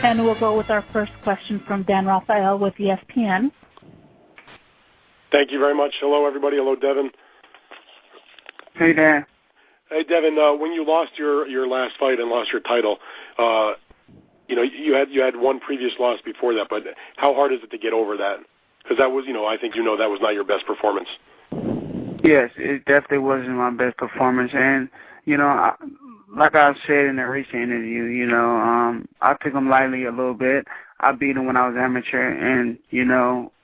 And we'll go with our first question from Dan Rafael with ESPN. Thank you very much. Hello, everybody. Hello, Devon. Hey, Dan. Hey, Devon. When you lost your last fight and lost your title, you had one previous loss before that. But how hard is it to get over that? Because that was, I think that was not your best performance. Yes, it definitely wasn't my best performance, and like I said in a recent interview, I took him lightly a little bit. I beat him when I was amateur, and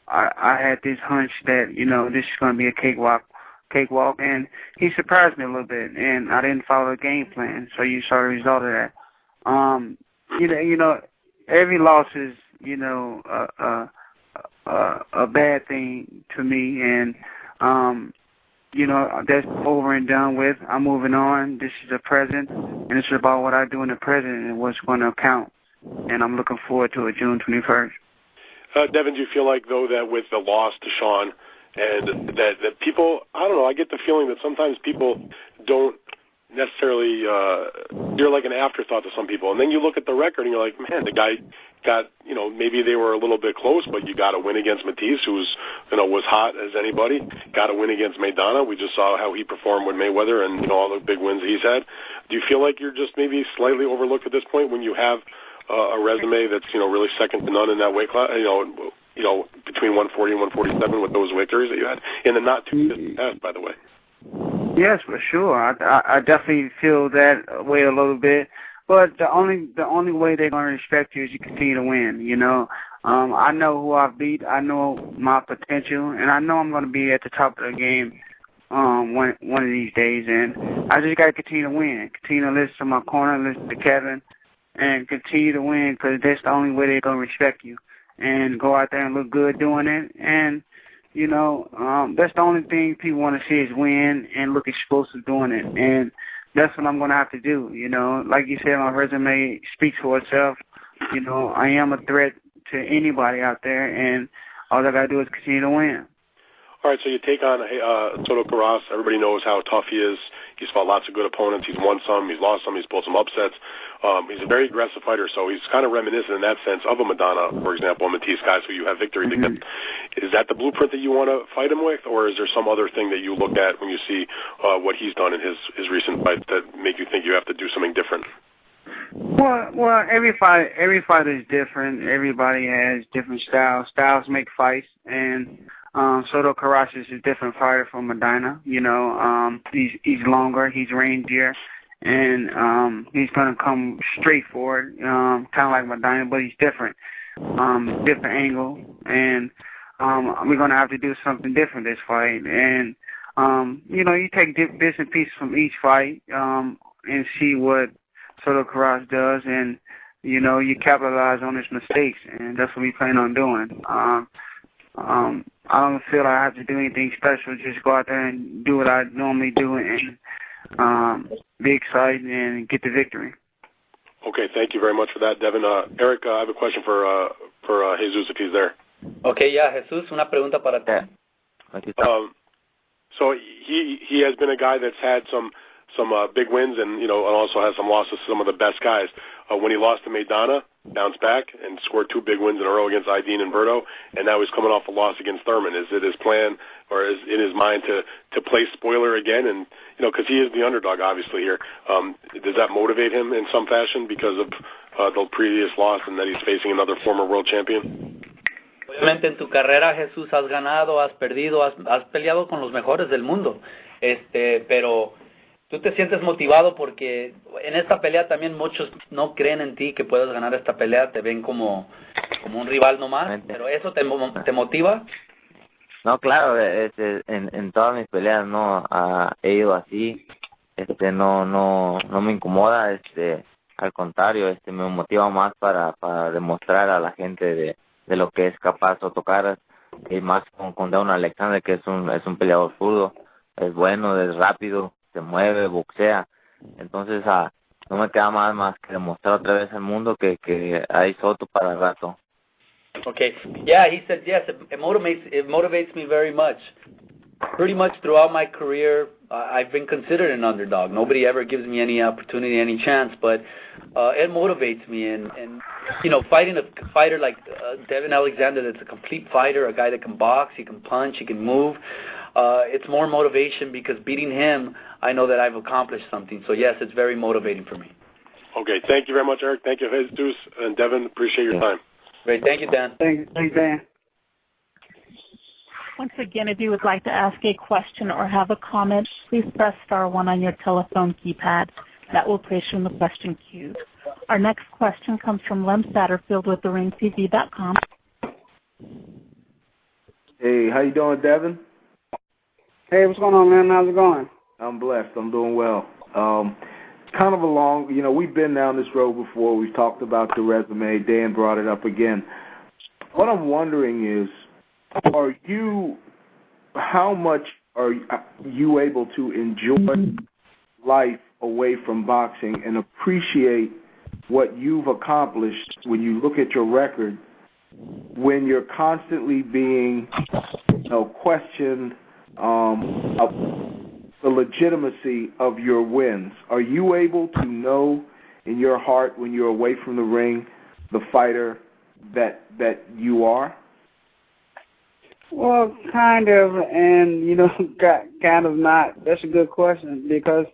I had this hunch that this is going to be a cakewalk, and he surprised me a little bit, and I didn't follow the game plan, so you saw the result of that. Every loss is a bad thing to me, and that's over and done with. I'm moving on. This is the present, and this is about what I do in the present and what's going to count. And I'm looking forward to it, June 21st. Devon, do you feel like, though, that with the loss to Sean, and that people, I don't know, I get the feeling that sometimes people don't necessarily, you're like an afterthought to some people. And then you look at the record and you're like, man, the guy got, maybe they were a little bit close, but you got a win against Matisse, who's, was hot as anybody. Got a win against Maidana. We just saw how he performed with Mayweather and, all the big wins he's had. Do you feel like you're just maybe slightly overlooked at this point when you have a resume that's, really second to none in that weight class, between 140 and 147 with those victories that you had in the not too distant past, by the way? Yes, for sure. I definitely feel that way a little bit. But the only way they're going to respect you is you continue to win. I know who I've beat. I know my potential, and I know I'm going to be at the top of the game one of these days. And I just got to continue to win. Continue to listen to my corner, listen to Kevin, and continue to win because that's the only way they're going to respect you. And go out there and look good doing it. And that's the only thing people want to see is win and look explosive doing it. And that's what I'm going to have to do. Like you said, my resume speaks for itself. I am a threat to anybody out there, and all I got to do is continue to win. All right, so you take on Soto Karass. Everybody knows how tough he is. He's fought lots of good opponents. He's won some. He's lost some. He's pulled some upsets. He's a very aggressive fighter, so he's kind of reminiscent in that sense of a Madonna, for example, a Matisse, guys who you have victories against. Is that the blueprint that you want to fight him with, or is there some other thing that you look at when you see what he's done in his recent fights that make you think you have to do something different? Well, every fight is different. Everybody has different styles. Styles make fights, and Soto Karass is a different fighter from Medina. He's longer, he's rangier, and he's gonna come straight forward, kind of like Medina, but he's different, different angle, and we're gonna have to do something different this fight. And you take bits and pieces from each fight and see what Soto Karass does, and you capitalize on his mistakes, and that's what we plan on doing. I don't feel I have to do anything special. Just go out there and do what I normally do and be excited and get the victory. Okay, thank you very much for that, Devon. Eric, I have a question for Jesus if he's there. Okay, yeah, Jesús, una pregunta para ti. So he has been a guy that's had some big wins and and also has some losses to some of the best guys. When he lost to Maidana, bounced back and scored 2 big wins in a row against Aydin and Berto, and now he's coming off a loss against Thurman. Is it his plan or is in his mind to play spoiler again? And because he is the underdog, obviously here, does that motivate him in some fashion because of the previous loss and that he's facing another former world champion? Obviamente en tu carrera, Jesús, has ganado, has perdido, has peleado con los mejores del mundo, pero tú te sientes motivado porque en esta pelea también muchos no creen en ti que puedas ganar esta pelea, te ven como un rival nomás, pero eso te motiva. No, claro, en todas mis peleas no he ido así, no me incomoda, al contrario, me motiva más para demostrar a la gente de lo que es capaz Soto Karass, y más con Devon Alexander, que es un peleador zurdo, es bueno, es rápido, se mueve, boxea. Entonces no me queda más que demostrar otra vez al mundo que hay Soto para el rato. Okay. Yeah, he said yes. It motivates me very much. pretty much throughout my career, I've been considered an underdog. Nobody ever gives me any opportunity, any chance, but it motivates me. And fighting a fighter like Devon Alexander, that's a complete fighter, a guy that can box, he can punch, he can move, it's more motivation because beating him, I know that I've accomplished something. So, yes, it's very motivating for me. Okay, thank you very much, Eric. Thank you, Jesus and Devon. Appreciate your time. Great. Thank you, Dan. Thanks, Dan. Once again, if you would like to ask a question or have a comment, please press star 1 on your telephone keypad. That will place you in the question queue. Our next question comes from Lem Satterfield with theringtv.com. Hey, how you doing, Devon? Hey, what's going on, man? How's it going? I'm blessed. I'm doing well. Kind of along, we've been down this road before. We've talked about the resume. Dan brought it up again. What I'm wondering is, how much are you able to enjoy life away from boxing and appreciate what you've accomplished when you look at your record, when you're constantly being questioned of the legitimacy of your wins? Are you able to know in your heart when you're away from the ring the fighter that you are? Well, kind of, and, kind of not. That's a good question because,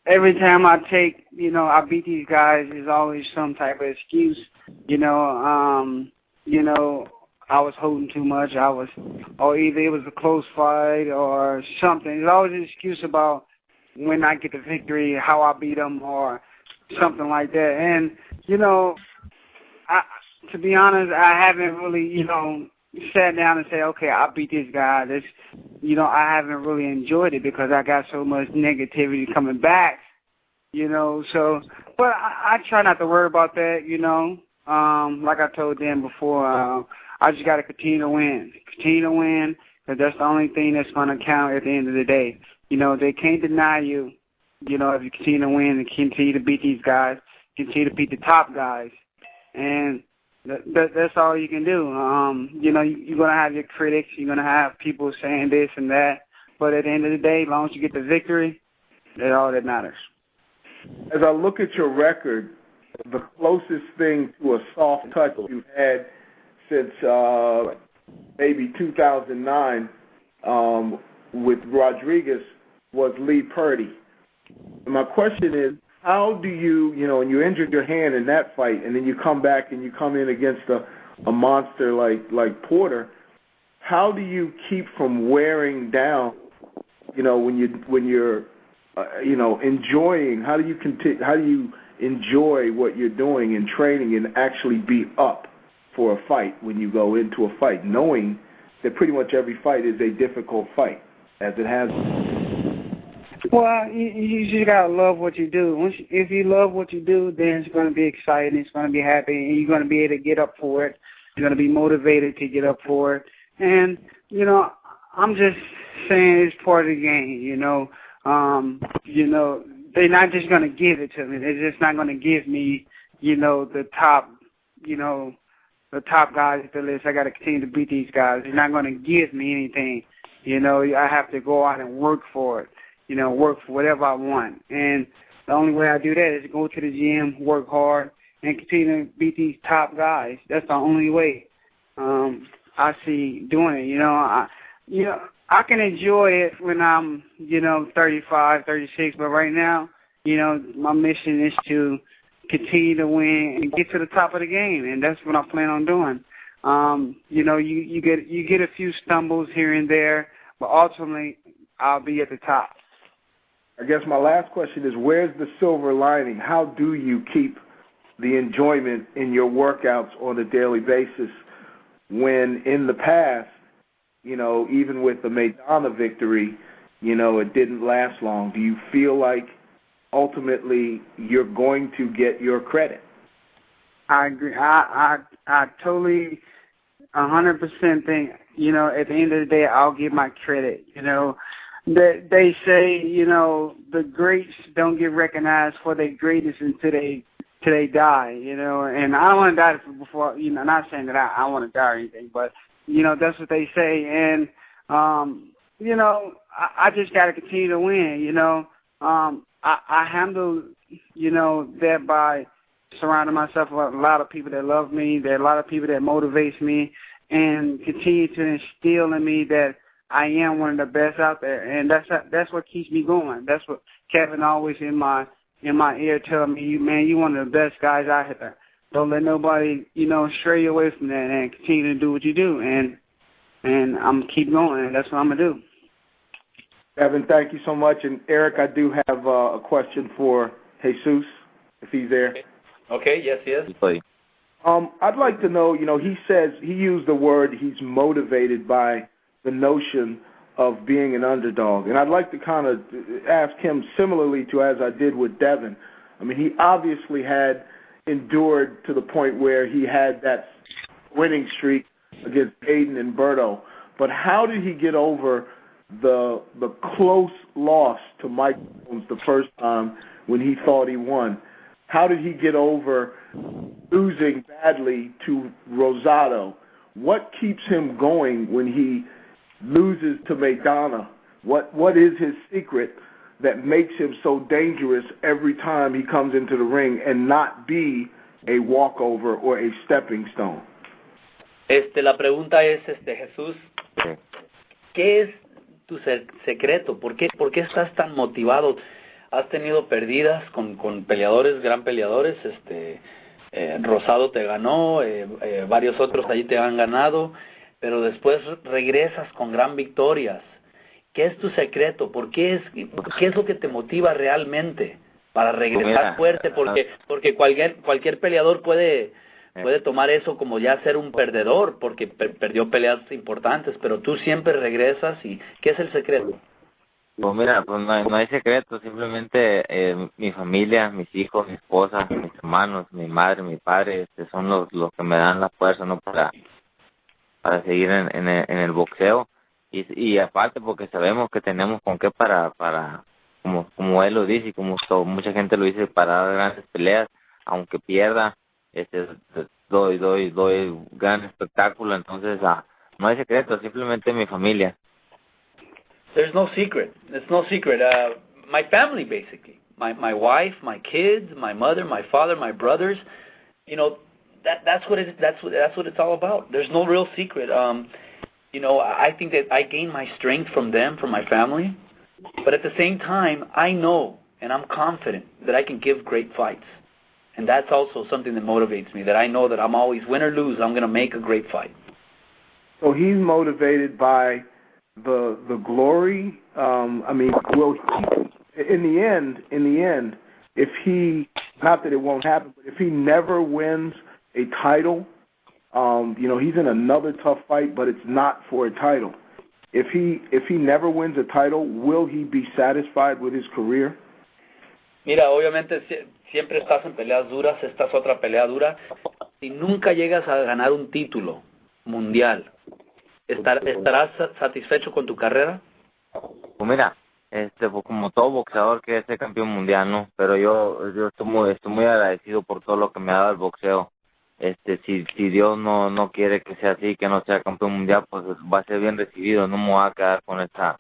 every time I beat these guys, there's always some type of excuse. I was holding too much. Or either it was a close fight or something. There's always an excuse about when I get the victory, how I beat them or something like that. And, to be honest, I haven't really, sat down and said, okay, I beat this guy. I haven't really enjoyed it because I got so much negativity coming back, So, but I try not to worry about that, Like I told Dan before, I just got to continue to win. Because that's the only thing that's going to count at the end of the day. They can't deny you, if you continue to win and continue to beat these guys, continue to beat the top guys. And that's all you can do. You're going to have your critics. You're going to have people saying this and that. But at the end of the day, as long as you get the victory, that's all that matters. As I look at your record, the closest thing to a soft touch you've had since maybe 2009 with Rodriguez was Lee Purdy. And my question is, how do you, and you injured your hand in that fight, and then you come back and you come in against a monster like Porter, how do you keep from wearing down, when you're enjoying, how do you enjoy what you're doing in training and actually be up for a fight when you go into a fight, knowing that pretty much every fight is a difficult fight, as it has been? Well, you just gotta love what you do. If you love what you do, then it's gonna be exciting. It's gonna be happy, and you're gonna be able to get up for it. You're gonna be motivated to get up for it. And I'm just saying it's part of the game. They're not just gonna give it to me. They're just not gonna give me, the top, the top guys at the list. I gotta continue to beat these guys. They're not gonna give me anything. I have to go out and work for it. Work for whatever I want. And the only way I do that is go to the gym, work hard, and continue to beat these top guys. That's the only way I see doing it. I can enjoy it when I'm, 35, 36, but right now, my mission is to continue to win and get to the top of the game, and that's what I plan on doing. You get a few stumbles here and there, but ultimately I'll be at the top. I guess my last question is, where's the silver lining? How do you keep the enjoyment in your workouts on a daily basis when in the past, even with the Maidana victory, it didn't last long? Do you feel like ultimately you're going to get your credit? I agree. I totally 100% think, at the end of the day, I'll get my credit, They say, the greats don't get recognized for their greatness until they die, and I don't want to die before, not saying that I want to die or anything, but, that's what they say. And You know, I just got to continue to win, you know. I handle, you know, that by surrounding myself with a lot of people that love me. There are a lot of people that motivates me and continue to instill in me that I am one of the best out there, and that's what keeps me going. That's what Kevin always in my ear telling me, man, you one of the best guys out here. Don't let nobody, you know, stray you away from that, and continue to do what you do. And I'm keep going, and that's what I'm gonna do. Evan, thank you so much. And Eric, I do have a question for Jesus, if he's there. Okay. Yes, he is. I'd like to know, you know, he says, he used the word, he's motivated by the notion of being an underdog. And I'd like to kind of ask him similarly to as I did with Devon. I mean, he obviously had endured to the point where he had that winning streak against Aiden and Berto. But how did he get over the close loss to Mike Jones the first time when he thought he won? How did he get over losing badly to Rosado? What keeps him going when he loses to Maidana? What is his secret that makes him so dangerous every time he comes into the ring and not be a walkover or a stepping stone? La pregunta es, Jesús, ¿qué es tu secreto? ¿Por qué estás tan motivado? Has tenido perdidas con peleadores, gran peleadores, Rosado te ganó, varios otros allí te han ganado, pero después regresas con gran victorias. ¿Qué es tu secreto? ¿Qué es lo que te motiva realmente para regresar fuerte? Porque cualquier peleador puede tomar eso como ya ser un perdedor, porque perdió peleas importantes, pero tú siempre regresas. ¿Y qué es el secreto? Pues mira, pues no hay secreto, simplemente mi familia, mis hijos, mi esposa, mis hermanos, mi madre, mi padre, son los que me dan la fuerza, ¿no? Para seguir en el boxeo. Y aparte porque sabemos que tenemos con qué para como él lo dice y como mucha gente lo dice, para dar grandes peleas, aunque pierda, doy gran espectáculo. Entonces no hay secreto, simplemente mi familia. There's no secret. There's no secret. My family, basically, my wife, my kids, my mother, my father, my brothers. You know, that's what it's all about. There's no real secret. You know, I think that I gain my strength from them, from my family. But at the same time, I know and I'm confident that I can give great fights. And that's also something that motivates me, that I know that I'm always, win or lose, I'm going to make a great fight. So he's motivated by the glory. I mean, will he, in the end, if he, not that it won't happen, but if he never wins a title, you know, he's in another tough fight, but it's not for a title. If he never wins a title, will he be satisfied with his career? Mira, obviamente siempre estás en peleas duras, esta es otra pelea dura. Si nunca llegas a ganar un título mundial, ¿estarás satisfecho con tu carrera? Pues mira, pues como todo boxeador quiere ser campeón mundial, ¿no? Pero yo estoy muy agradecido por todo lo que me ha dado el boxeo. Si Dios no quiere que sea así, que no sea campeón mundial, pues va a ser bien recibido. No me voy a quedar con esa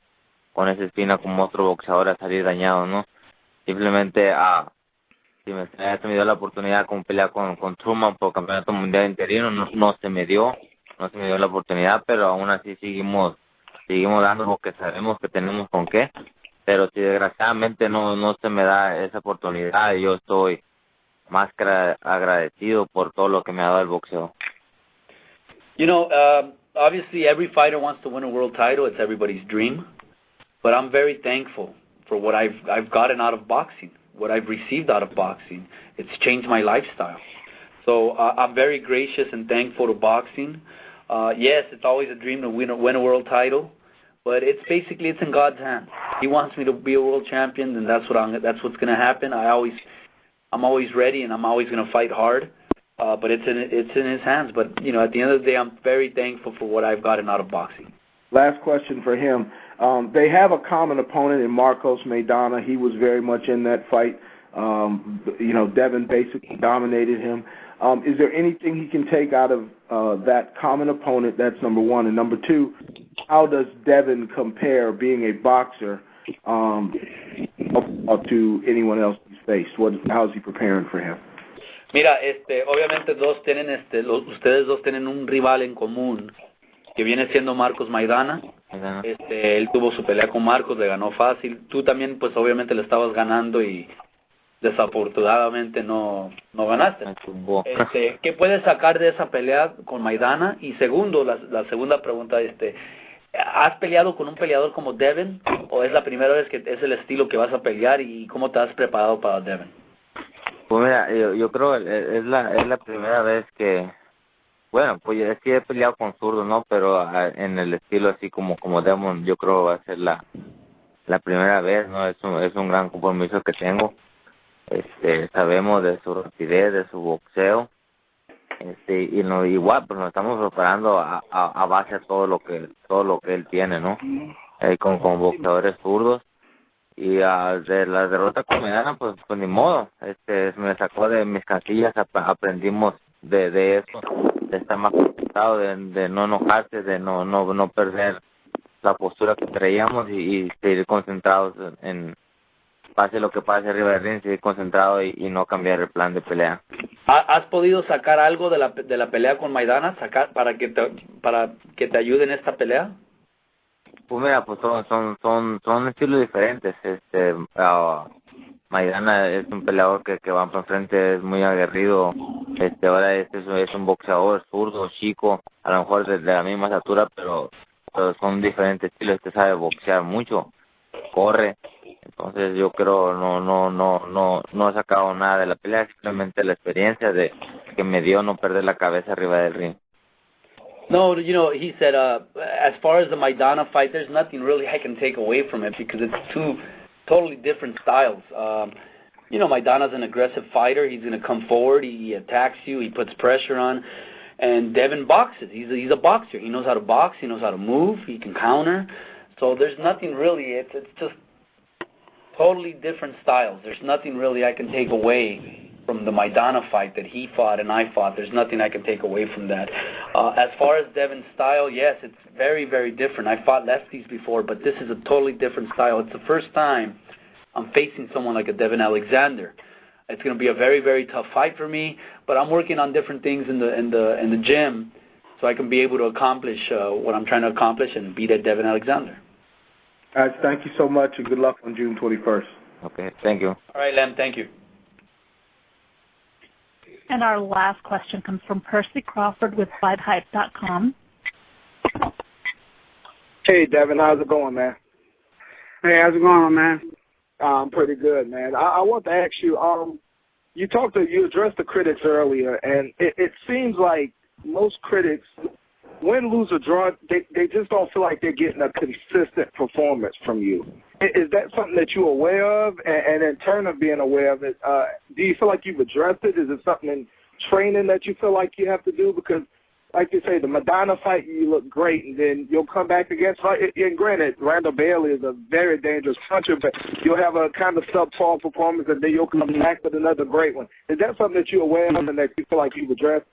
espina como otro boxeador a salir dañado, ¿no? Simplemente si me dio la oportunidad de pelear con Truman por campeonato mundial interino, no se me dio la oportunidad, pero aún así seguimos dando porque sabemos que tenemos con qué. Pero si desgraciadamente no se me da esa oportunidad, yo estoy más agradecido por todo lo que me ha dado el boxeo. You know, obviously every fighter wants to win a world title. It's everybody's dream. But I'm very thankful for what I've gotten out of boxing, what I've received out of boxing. It's changed my lifestyle. So I'm very gracious and thankful to boxing. Yes, it's always a dream to win a world title, but it's in God's hands. He wants me to be a world champion, and that's what's going to happen. I'm always ready, and I'm always going to fight hard. But it's in His hands. But you know, at the end of the day, I'm very thankful for what I've gotten out of boxing. Last question for him. They have a common opponent in Marcos Maidana. He was very much in that fight. You know, Devon basically dominated him. Is there anything he can take out of that common opponent? That's number one. And number two, how does Devon compare being a boxer to anyone else he's faced? How is he preparing for him? Mira, obviamente ustedes dos tienen un rival en común que viene siendo Marcos Maidana. Él tuvo su pelea con Marcos, le ganó fácil. Tú también, pues obviamente le estabas ganando y desafortunadamente no ganaste. ¿Qué puedes sacar de esa pelea con Maidana? Y segundo, la segunda pregunta, ¿has peleado con un peleador como Devon o es la primera vez que es el estilo que vas a pelear y cómo te has preparado para Devon? Pues mira, yo creo es la primera vez que, bueno, pues sí he peleado con zurdos, ¿no? Pero en el estilo así como Devon, yo creo va a ser la primera vez, ¿no? Es un gran compromiso que tengo. Sabemos de su rapidez, de su boxeo, y no, igual pues nos estamos preparando a base de todo lo que él tiene, ¿no? Con boxeadores zurdos. Y de la derrota con Maidana, pues ni modo, me sacó de mis casillas, aprendimos de eso, de estar más concentrado, de no enojarse, de no perder la postura que traíamos y seguir concentrados en pase lo que pase arriba del ring, seguir concentrado y no cambiar el plan de pelea. ¿Has podido sacar algo de la pelea con Maidana, para que te ayude en esta pelea? Pues mira, pues son estilos diferentes. Maidana es un peleador que va para enfrente, es muy aguerrido. Ahora es un boxeador zurdo, chico, a lo mejor de la misma estatura, pero son diferentes estilos. Sabe boxear mucho, corre. Entonces yo creo no he sacado nada de la pelea, simplemente la experiencia que me dio no perder la cabeza arriba del ring. No, he said, as far as the Maidana fight, there's nothing really I can take away from it because it's two totally different styles. Maidana's an aggressive fighter. He's going to come forward. He attacks you. He puts pressure on. And Devon boxes. He's a boxer. He knows how to box. He knows how to move. He can counter. So there's nothing really. It's just totally different styles. There's nothing really I can take away from the Maidana fight that he fought and I fought. There's nothing I can take away from that. As far as Devon's style, yes, it's very, very different. I fought lefties before, but this is a totally different style. It's the first time I'm facing someone like a Devon Alexander. It's going to be a very, very tough fight for me, but I'm working on different things in the gym so I can be able to accomplish what I'm trying to accomplish and beat Devon Alexander. Guys, thank you so much and good luck on June 21st. Okay, thank you. All right, Lem, thank you. And our last question comes from Percy Crawford with FightHype.com. Hey, Devon, how's it going, man? Hey, how's it going, man? Pretty good, man. I want to ask you, you addressed the critics earlier, and it seems like most critics, win, lose, or draw, they just don't feel like they're getting a consistent performance from you. Is that something that you're aware of? And in turn of being aware of it, do you feel like you've addressed it? Is it something in training that you feel like you have to do? Because, like you say, the Maidana fight, you look great, and then you'll come back against, and granted, Randall Bailey is a very dangerous puncher, but you'll have a kind of subpar performance, and then you'll come back with another great one. Is that something that you're aware of and that you feel like you've addressed?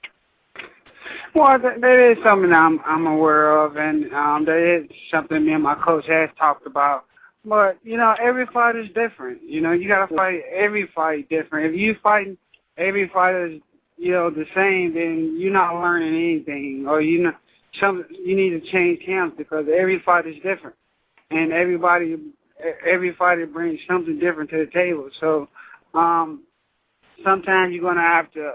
Well, that is something I'm aware of, and that is something me and my coach has talked about. But, every fight is different. You got to fight every fight different. If you fight every fight is, the same, then you're not learning anything, or you need to change camps because every fight is different, and every fighter brings something different to the table. So sometimes you're gonna have to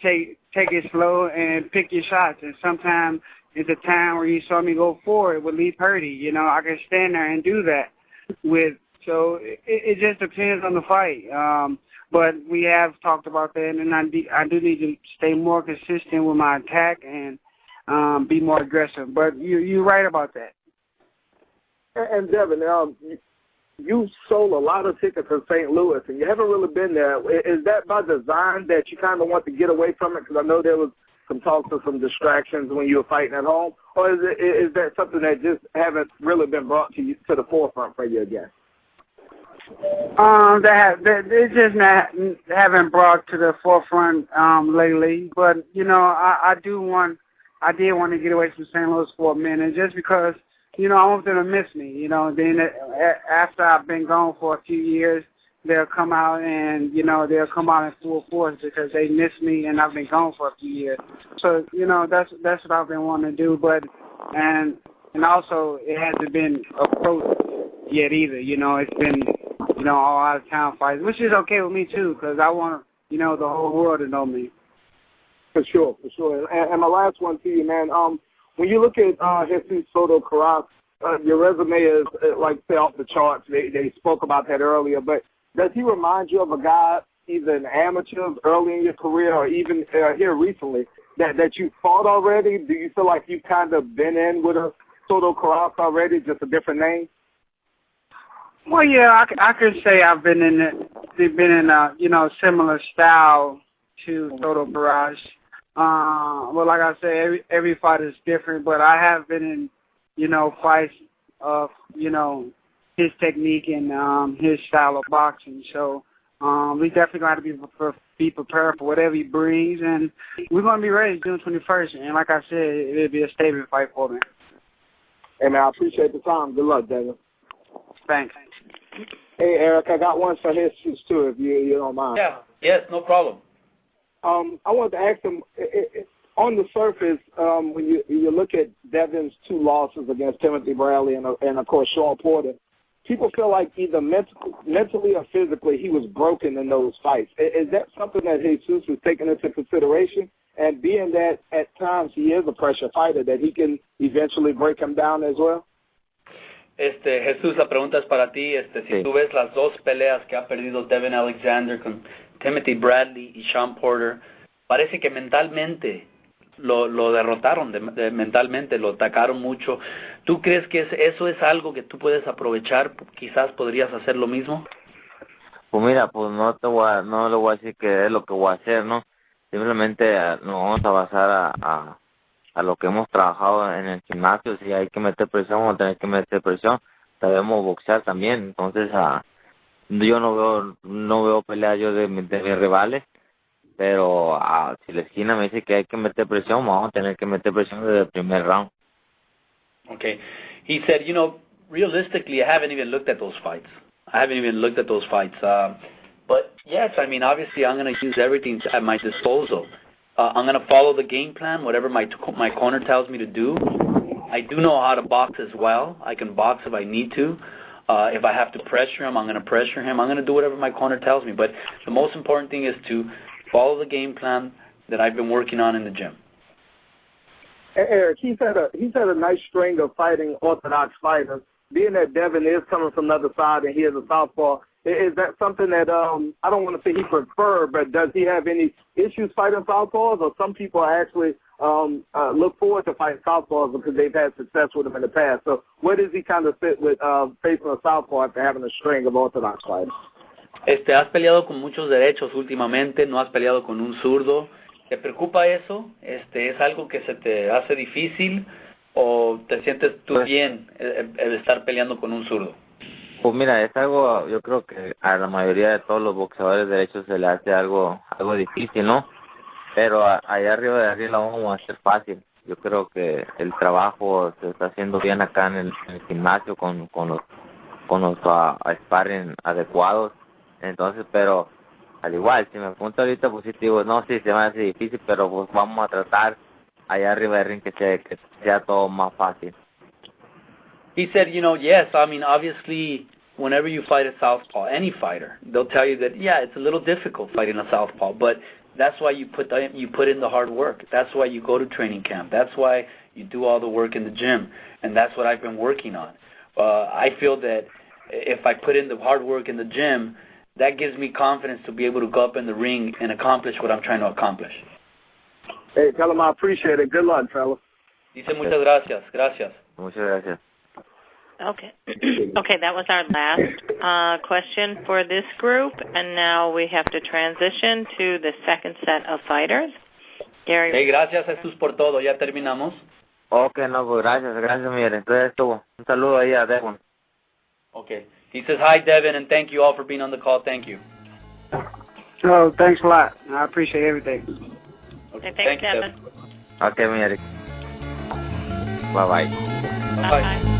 take it slow and pick your shots, and sometimes it's a time where you saw me go forward with Lee Purdy. I can stand there and do that so it just depends on the fight. But we have talked about that, and I do need to stay more consistent with my attack and be more aggressive. But you're right about that. And Devon, you sold a lot of tickets in St. Louis, and you haven't really been there. Is that by design that you kind of want to get away from it? Because I know there was some talks of some distractions when you were fighting at home, or is that something that just haven't really been brought to the forefront for you again? They just haven't brought to the forefront lately. But I I did want to get away from St. Louis for a minute, just because, I want them to miss me. Then after I've been gone for a few years, they'll come out and, they'll come out in full force because they miss me and I've been gone for a few years. So, that's what I've been wanting to do. But, and also it hasn't been approached yet either. It's been, all out of town fights, which is okay with me too, because I want, the whole world to know me. For sure. And my last one to you, man. When you look at Jesus Soto Karass, your resume is, like, say, off the charts. They spoke about that earlier. But does he remind you of a guy, either in amateurs early in your career or even here recently, that you fought already? Do you feel like you've kind of been in with a Soto Karass already, just a different name? Well, yeah, I could say I've been in a similar style to Soto Karass. Well, like I said, every fight is different, but I have been in, fights of, his technique and his style of boxing. So we definitely got to be prepared for whatever he brings, and we're going to be ready June 21st. And like I said, it'll be a statement fight for me. Hey, man, I appreciate the time. Good luck, Devon. Thanks. Hey, Eric, I got one for Jesus, too, if you don't mind. Yeah, yes, no problem. I wanted to ask him, on the surface, when you look at Devon's 2 losses against Timothy Bradley and of course, Sean Porter, people feel like either mentally or physically he was broken in those fights. Is that something that Jesus was taking into consideration? And being that at times he is a pressure fighter, that he can eventually break him down as well? Jesús, la pregunta es para ti. Si tú ves las 2 peleas que ha perdido Devon Alexander con Timothy Bradley y Sean Porter, parece que mentalmente lo derrotaron, mentalmente lo atacaron mucho. ¿Tú crees que eso es algo que tú puedes aprovechar? Quizás podrías hacer lo mismo. Pues mira, pues no le voy a decir que es lo que voy a hacer, ¿no? Simplemente nos vamos a basar a lo que hemos trabajado en el gimnasio. Si hay que meter presión, vamos a tener que meter presión. Sabemos boxear también, entonces yo no veo peleas yo de mis rivales, pero si la esquina me dice que hay que meter presión, vamos a tener que meter presión desde el primer round. Okay. He said, realistically, I haven't even looked at those fights. But yes, I mean, obviously I'm going to use everything at my disposal. I'm going to follow the game plan, whatever my corner tells me to do. I do know how to box as well. I can box if I need to. If I have to pressure him, I'm going to pressure him. I'm going to do whatever my corner tells me. But the most important thing is to follow the game plan that I've been working on in the gym. Eric, he's had a nice string of fighting orthodox fighters. Being that Devon is coming from the other side and he is a southpaw, is that something that I don't want to say he prefer, but does he have any issues fighting southpaws, or some people actually look forward to fighting southpaws because they've had success with them in the past? So where does he kind of fit with facing a southpaw after having a string of orthodox fighters? Has peleado con muchos derechos últimamente, no has peleado con un zurdo. ¿Te preocupa eso? ¿Es algo que se te hace difícil o te sientes tú bien el estar peleando con un zurdo? Pues mira, es algo, yo creo que a la mayoría de todos los boxeadores derechos se le hace algo difícil, ¿no? Pero allá arriba lo vamos a hacer fácil. Yo creo que el trabajo se está haciendo bien acá en el gimnasio con los sparring adecuados. Entonces, pero al igual, si me apunto ahorita positivo, no, sí, se me hace difícil, pero pues vamos a tratar allá arriba del ring que sea todo más fácil. He said, yes, I mean, obviously, whenever you fight a southpaw, any fighter, they'll tell you that, yeah, it's a little difficult fighting a southpaw, but that's why you put in the hard work. That's why you go to training camp. That's why you do all the work in the gym, and that's what I've been working on. I feel that if I put in the hard work in the gym, that gives me confidence to be able to go up in the ring and accomplish what I'm trying to accomplish. Hey, tell him I appreciate it. Good luck, fellas. Dice muchas gracias. Gracias. Muchas gracias. Okay. Okay, that was our last question for this group, and now we have to transition to the second set of fighters. Gary. Hey, gracias, Jesús, por todo. Ya terminamos. Okay, no, pues gracias, mire. Entonces estuvo. Un saludo ahí a Devon. Okay. He says, hi, Devon, and thank you all for being on the call. Thank you. Oh, thanks a lot. I appreciate everything. Okay, Thanks, Devon. Okay, mire. Bye-bye. Bye.